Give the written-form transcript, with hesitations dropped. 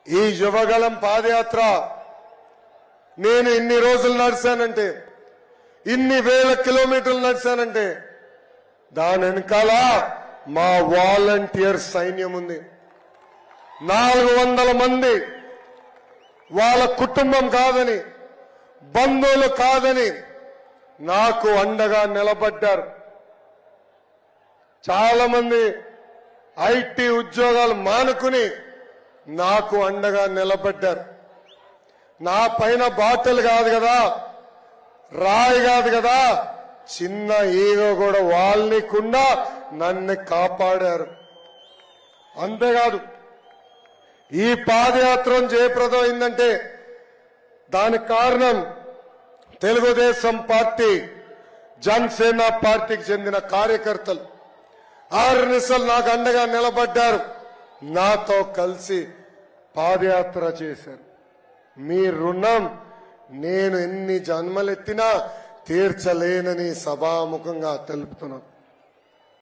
ఈ యువగలం పాదయాత్ర నేను ఇన్ని రోజులు నడిచానంటే, ఇన్ని వేల కిలోమీటర్లు నడిచానంటే దాని వెనకాల మా వాలంటీర్ సైన్యం ఉంది. 400 మంది వాళ్ళ కుటుంబం కాదని, బంధువులు కాదని నాకు అండగా నిలబడ్డారు. చాలా మంది ఐటీ ఉద్యోగాలు మానుకుని నాకు అండగా నిలబడ్డారు. నా పైన బాటలు కాదు కదా, రాయి కాదు కదా, చిన్న ఈగో కూడా వాళ్ళనికుండా నన్ను కాపాడారు. అంతేకాదు, ఈ పాదయాత్ర జయప్రదం అయిందంటే దానికి కారణం తెలుగుదేశం పార్టీ, జనసేన పార్టీకి చెందిన కార్యకర్తలు 6 నిమిషాలు నాకు అండగా నిలబడ్డారు. నాతో కలిసి పాదయాత్ర చేశారు. మీ రుణం నేను ఎన్ని జన్మలెత్తినా తీర్చలేనని సభాముఖంగా తెలుపుతున్నాను.